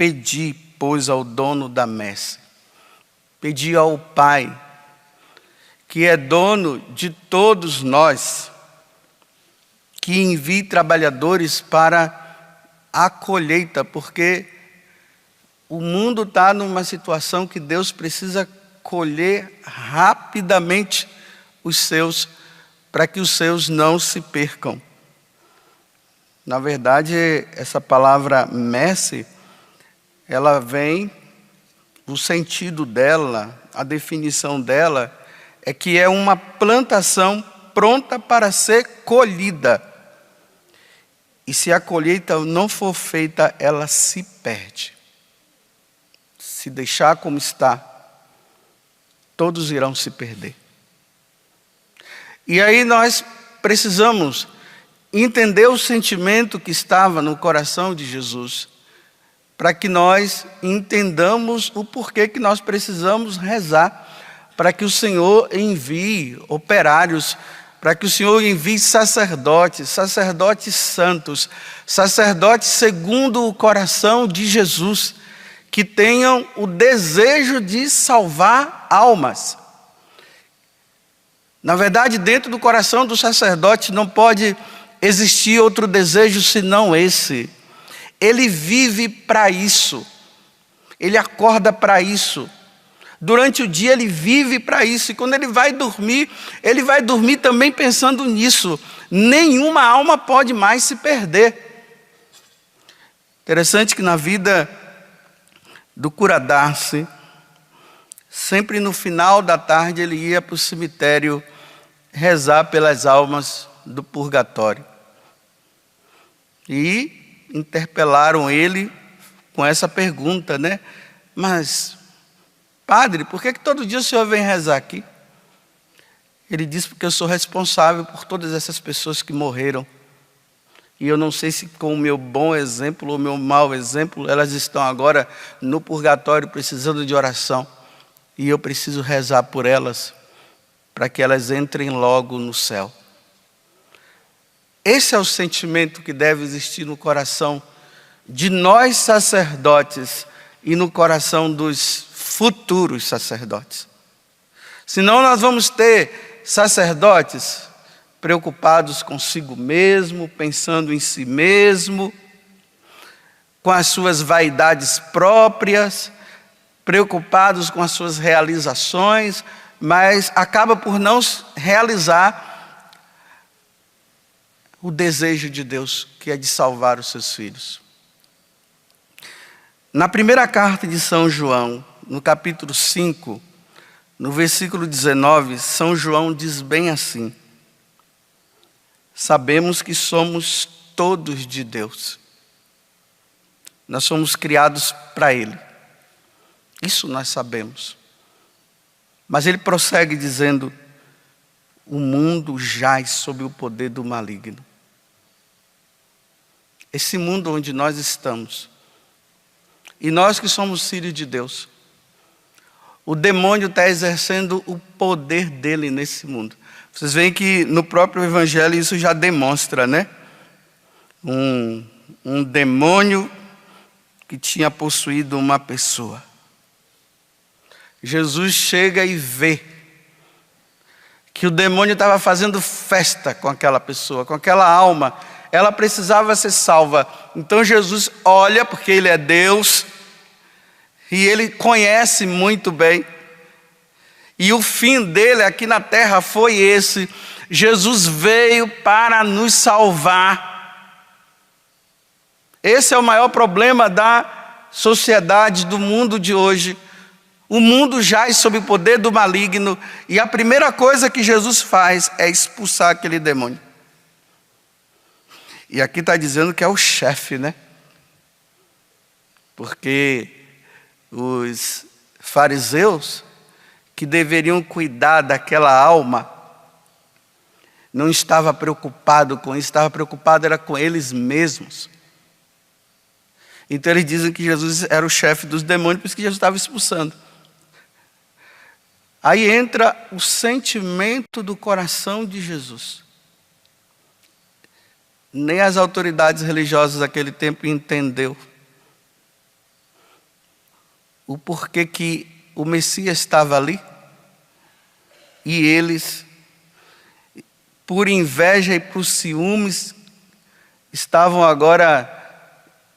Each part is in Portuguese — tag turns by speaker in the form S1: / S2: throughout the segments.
S1: Pedi, pois, ao dono da messe, pedi ao Pai, que é dono de todos nós, que envie trabalhadores para a colheita, porque o mundo está numa situação que Deus precisa colher rapidamente os seus, para que os seus não se percam. Na verdade, essa palavra messe, ela vem, o sentido dela, a definição dela, é que é uma plantação pronta para ser colhida. E se a colheita não for feita, ela se perde. Se deixar como está, todos irão se perder. E aí nós precisamos entender o sentimento que estava no coração de Jesus, para que nós entendamos o porquê que nós precisamos rezar, para que o Senhor envie operários, para que o Senhor envie sacerdotes, sacerdotes santos, sacerdotes segundo o coração de Jesus, que tenham o desejo de salvar almas. Na verdade, dentro do coração do sacerdote não pode existir outro desejo senão esse. Ele vive para isso. Ele acorda para isso. Durante o dia ele vive para isso. E quando ele vai dormir também pensando nisso. Nenhuma alma pode mais se perder. Interessante que na vida do cura Darcy, sempre no final da tarde ele ia para o cemitério rezar pelas almas do purgatório. E interpelaram ele com essa pergunta, né? Mas, padre, por que todo dia o senhor vem rezar aqui? Ele disse, porque eu sou responsável por todas essas pessoas que morreram. E eu não sei se com o meu bom exemplo ou o meu mau exemplo, elas estão agora no purgatório precisando de oração. E eu preciso rezar por elas, para que elas entrem logo no céu. Esse é o sentimento que deve existir no coração de nós sacerdotes e no coração dos futuros sacerdotes. Senão nós vamos ter sacerdotes preocupados consigo mesmo, pensando em si mesmo, com as suas vaidades próprias, preocupados com as suas realizações, mas acaba por não realizar o desejo de Deus, que é de salvar os seus filhos. Na primeira carta de São João, no capítulo 5, no versículo 19, São João diz bem assim: sabemos que somos todos de Deus. Nós somos criados para Ele. Isso nós sabemos. Mas ele prossegue dizendo: o mundo jaz sob o poder do maligno. Esse mundo onde nós estamos, e nós que somos filhos de Deus, o demônio está exercendo o poder dele nesse mundo. Vocês veem que no próprio Evangelho isso já demonstra, né? Um demônio que tinha possuído uma pessoa. Jesus chega e vê que o demônio estava fazendo festa com aquela pessoa, com aquela alma. Ela precisava ser salva. Então Jesus olha, porque Ele é Deus, e Ele conhece muito bem. E o fim dele aqui na terra foi esse: Jesus veio para nos salvar. Esse é o maior problema da sociedade, do mundo de hoje. O mundo jaz sob o poder do maligno, e a primeira coisa que Jesus faz é expulsar aquele demônio. E aqui está dizendo que é o chefe, né? Porque os fariseus, que deveriam cuidar daquela alma, não estava preocupado com isso, estava preocupado era com eles mesmos. Então eles dizem que Jesus era o chefe dos demônios, por isso que Jesus estava expulsando. Aí entra o sentimento do coração de Jesus. Nem as autoridades religiosas daquele tempo entendeu. o porquê que o Messias estava ali e eles, por inveja e por ciúmes, estavam agora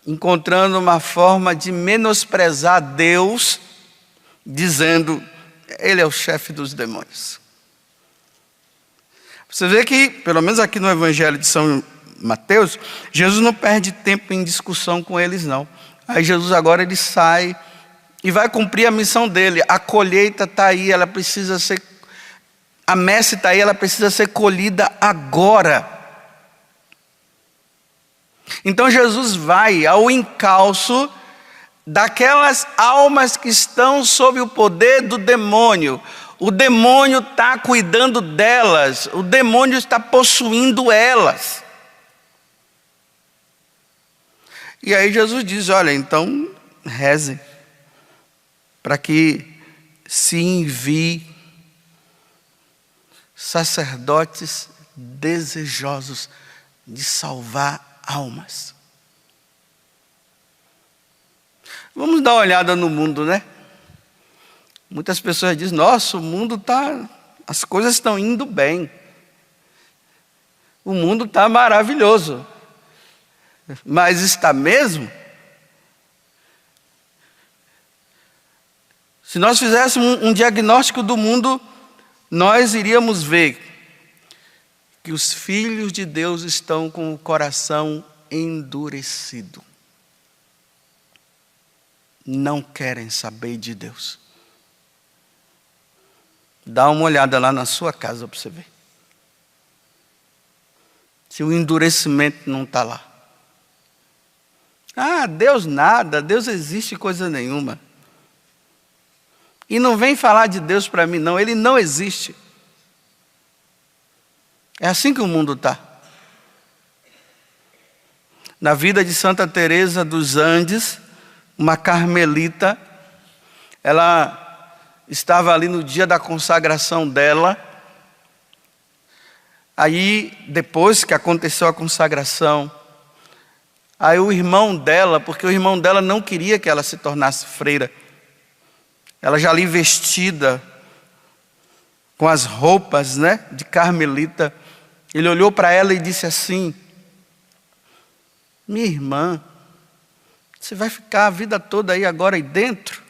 S1: encontrando uma forma de menosprezar Deus, dizendo: Ele é o chefe dos demônios. Você vê que, pelo menos aqui no Evangelho de São Mateus, Jesus não perde tempo em discussão com eles, não. Aí Jesus agora ele sai e vai cumprir a missão dele. A colheita está aí, ela precisa ser... A messe está aí, ela precisa ser colhida agora. Então Jesus vai ao encalço daquelas almas que estão sob o poder do demônio. O demônio está cuidando delas, o demônio está possuindo elas. E aí Jesus diz: olha, então reze para que se envie sacerdotes desejosos de salvar almas. Vamos dar uma olhada no mundo, né? Muitas pessoas dizem: nossa, o mundo está... as coisas estão indo bem. O mundo está maravilhoso. Mas está mesmo? Se nós fizéssemos um diagnóstico do mundo, nós iríamos ver que os filhos de Deus estão com o coração endurecido. Não querem saber de Deus. Dá uma olhada lá na sua casa para você ver. Se o endurecimento não está lá. Ah, Deus nada, Deus existe coisa nenhuma. E não vem falar de Deus para mim não, Ele não existe. É assim que o mundo está. Na vida de Santa Teresa dos Andes, uma carmelita, ela estava ali no dia da consagração dela. Aí, depois que aconteceu a consagração, aí o irmão dela, porque o irmão dela não queria que ela se tornasse freira, ela já ali vestida, com as roupas, né, de carmelita, ele olhou para ela e disse assim: minha irmã, você vai ficar a vida toda aí agora aí dentro?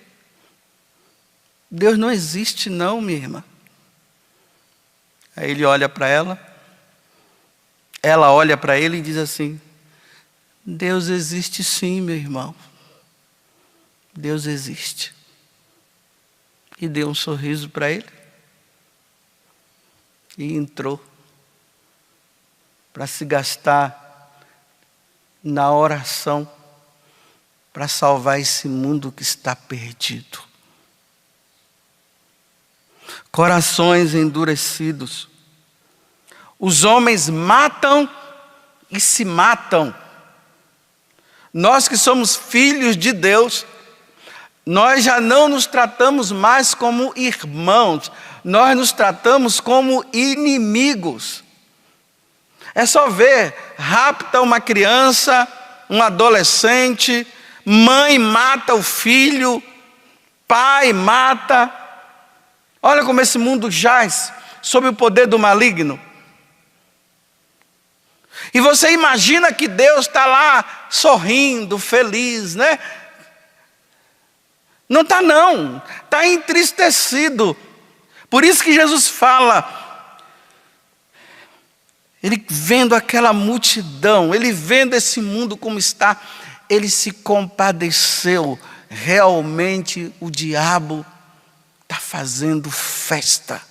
S1: Deus não existe não, minha irmã. Aí ele olha para ela, ela olha para ele e diz assim: Deus existe sim, meu irmão. Deus existe. E deu um sorriso para ele. E entrou para se gastar na oração para salvar esse mundo que está perdido. Corações endurecidos. Os homens matam e se matam. Nós que somos filhos de Deus, nós já não nos tratamos mais como irmãos, nós nos tratamos como inimigos. É só ver, rapta uma criança, um adolescente, mãe mata o filho, pai mata. Olha como esse mundo jaz sob o poder do maligno. E você imagina que Deus está lá sorrindo, feliz, né? Não está não, está entristecido. Por isso que Jesus fala, ele vendo aquela multidão, ele vendo esse mundo como está, ele se compadeceu. Realmente o diabo está fazendo festa.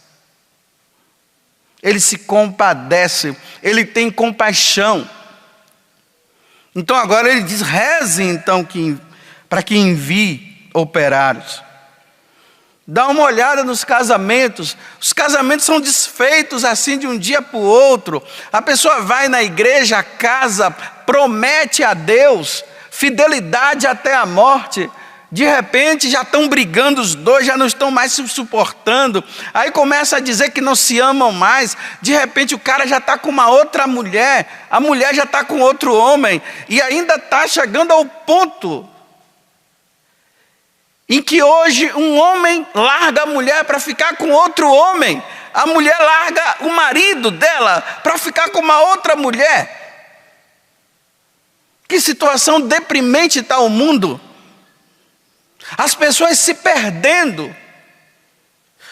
S1: Ele se compadece, ele tem compaixão. Então agora ele diz: reze então para que envie operários. Dá uma olhada nos casamentos. Os casamentos são desfeitos assim de um dia para o outro. A pessoa vai na igreja, casa, promete a Deus fidelidade até a morte. De repente já estão brigando os dois, já não estão mais se suportando. Aí começa a dizer que não se amam mais. De repente o cara já está com uma outra mulher, a mulher já está com outro homem. E ainda está chegando ao ponto. em que hoje um homem larga a mulher para ficar com outro homem, a mulher larga o marido dela para ficar com uma outra mulher. Que situação deprimente está o mundo. As pessoas se perdendo.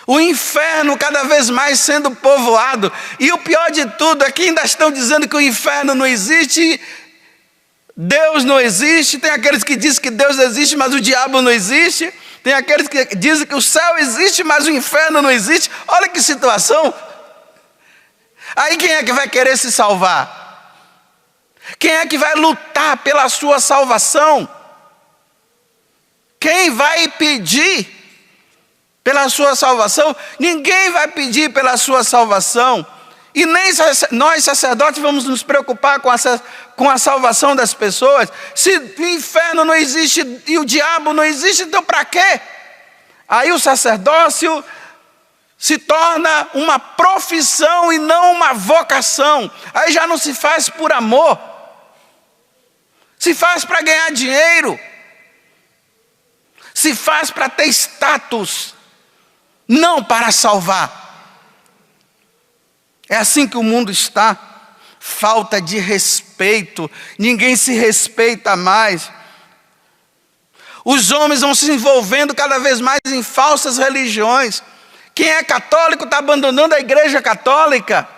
S1: O inferno cada vez mais sendo povoado. E o pior de tudo é que ainda estão dizendo que o inferno não existe, Deus não existe. Tem aqueles que dizem que Deus existe, mas o diabo não existe. Tem aqueles que dizem que o céu existe, mas o inferno não existe. Olha que situação. Aí quem é que vai querer se salvar? Quem é que vai lutar pela sua salvação? Quem vai pedir pela sua salvação? Ninguém vai pedir pela sua salvação. E nem nós sacerdotes vamos nos preocupar com a salvação das pessoas. Se o inferno não existe e o diabo não existe, então para quê? Aí o sacerdócio se torna uma profissão e não uma vocação. Aí já não se faz por amor. Se faz para ganhar dinheiro. Se faz para ter status. Não para salvar. É assim que o mundo está. Falta de respeito. Ninguém se respeita mais. Os homens vão se envolvendo cada vez mais em falsas religiões. Quem é católico está abandonando a igreja católica.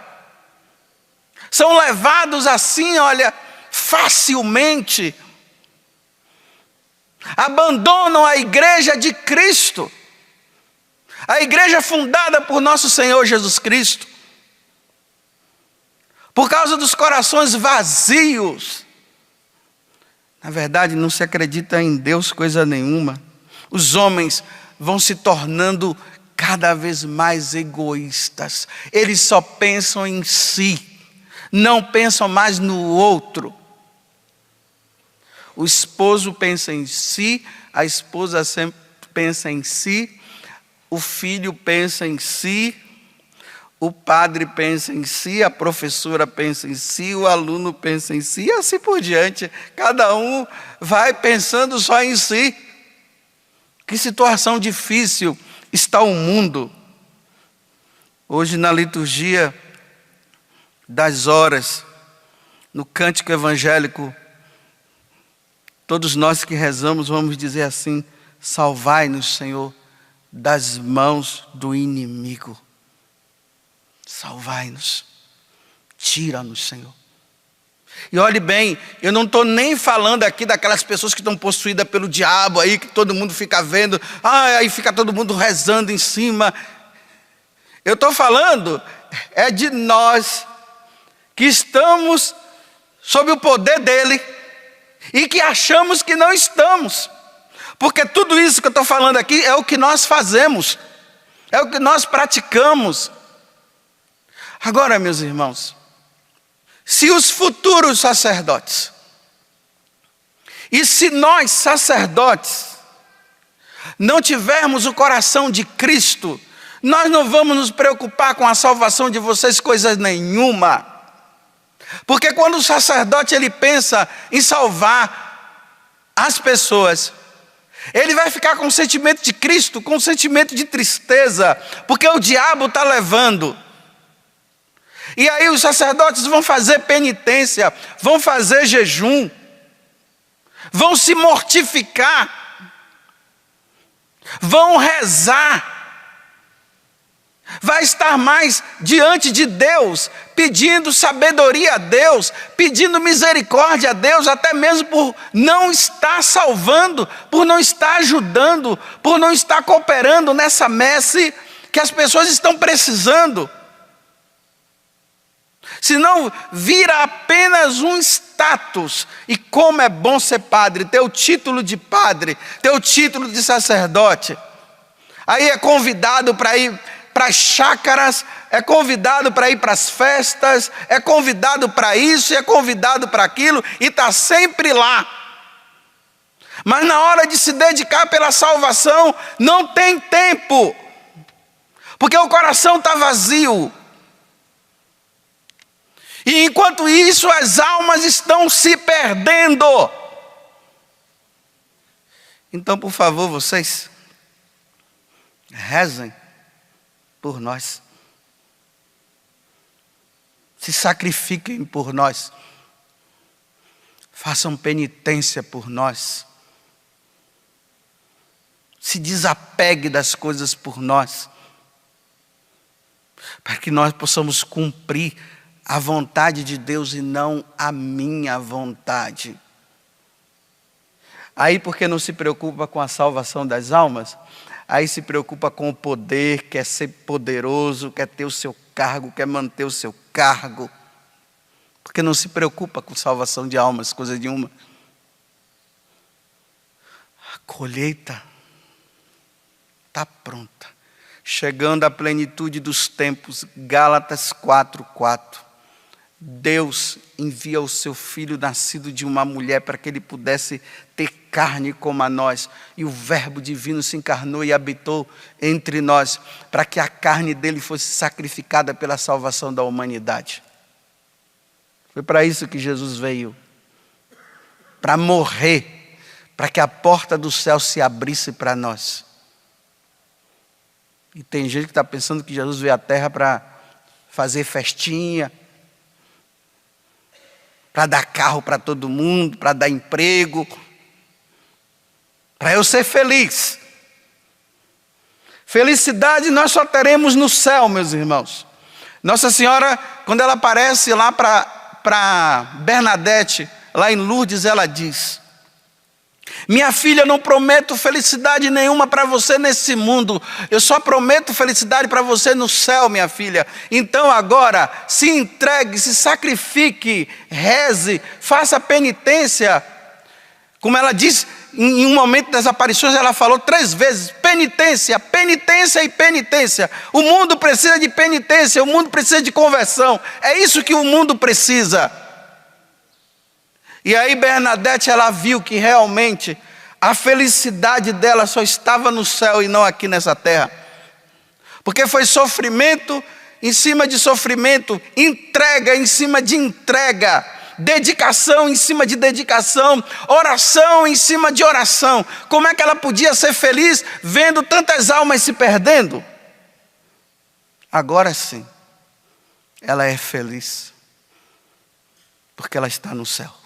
S1: São levados assim, olha, facilmente. Abandonam a igreja de Cristo. A igreja fundada por nosso Senhor Jesus Cristo. Por causa dos corações vazios. Na verdade, não se acredita em Deus coisa nenhuma. Os homens vão se tornando cada vez mais egoístas. Eles só pensam em si. Não pensam mais no outro. O esposo pensa em si, a esposa sempre pensa em si, o filho pensa em si, o padre pensa em si, a professora pensa em si, o aluno pensa em si, e assim por diante. Cada um vai pensando só em si. Que situação difícil está o mundo. Hoje na liturgia das horas, no cântico evangélico, todos nós que rezamos vamos dizer assim: salvai-nos, Senhor, das mãos do inimigo. Salvai-nos, tira-nos, Senhor. E olhe bem, eu não estou nem falando aqui daquelas pessoas que estão possuídas pelo diabo aí, que todo mundo fica vendo, aí fica todo mundo rezando em cima. Eu estou falando de nós que estamos sob o poder dele e que achamos que não estamos. Porque tudo isso que eu estou falando aqui é o que nós fazemos, é o que nós praticamos. Agora, meus irmãos, se os futuros sacerdotes, e se nós sacerdotes, não tivermos o coração de Cristo, nós não vamos nos preocupar com a salvação de vocês coisa nenhuma. Porque quando o sacerdote ele pensa em salvar as pessoas, ele vai ficar com o sentimento de Cristo, com o sentimento de tristeza, porque o diabo está levando. E aí os sacerdotes vão fazer penitência, vão fazer jejum, vão se mortificar, vão rezar, vai estar mais diante de Deus, pedindo sabedoria a Deus, pedindo misericórdia a Deus, até mesmo por não estar salvando, por não estar ajudando, por não estar cooperando nessa messe que as pessoas estão precisando. Senão vira apenas um status. E como é bom ser padre, ter o título de padre, ter o título de sacerdote. Aí é convidado para ir para as chácaras, é convidado para ir para as festas, é convidado para isso, é convidado para aquilo, e está sempre lá. Mas na hora de se dedicar pela salvação, não tem tempo, porque o coração está vazio. E enquanto isso, as almas estão se perdendo. Então, por favor, vocês rezem por nós. Se sacrifiquem por nós. Façam penitência por nós. Se desapegue das coisas por nós. Para que nós possamos cumprir a vontade de Deus e não a minha vontade. Aí, porque não se preocupa com a salvação das almas, aí se preocupa com o poder, quer ser poderoso, quer ter o seu cargo, quer manter o seu cargo. Porque não se preocupa com salvação de almas, coisa nenhuma. A colheita está pronta. Chegando à plenitude dos tempos, Gálatas 4:4. Deus envia o seu Filho nascido de uma mulher para que ele pudesse ter carne como a nós. E o Verbo divino se encarnou e habitou entre nós, para que a carne dele fosse sacrificada pela salvação da humanidade. Foi para isso que Jesus veio. Para morrer, para que a porta do céu se abrisse para nós. E tem gente que está pensando que Jesus veio à terra para fazer festinha, para dar carro para todo mundo, para dar emprego, para eu ser feliz. Felicidade nós só teremos no céu, meus irmãos. Nossa Senhora, quando ela aparece lá para Bernadette, lá em Lourdes, ela diz: minha filha, eu não prometo felicidade nenhuma para você nesse mundo. Eu só prometo felicidade para você no céu, minha filha. Então agora, se entregue, se sacrifique, reze, faça penitência. Como ela diz, em um momento das aparições, ela falou 3 vezes: penitência, penitência e penitência. O mundo precisa de penitência, o mundo precisa de conversão. É isso que o mundo precisa. E aí Bernadette, ela viu que realmente a felicidade dela só estava no céu e não aqui nessa terra. Porque foi sofrimento em cima de sofrimento, entrega em cima de entrega, dedicação em cima de dedicação, oração em cima de oração. Como é que ela podia ser feliz vendo tantas almas se perdendo? Agora sim, ela é feliz, porque ela está no céu.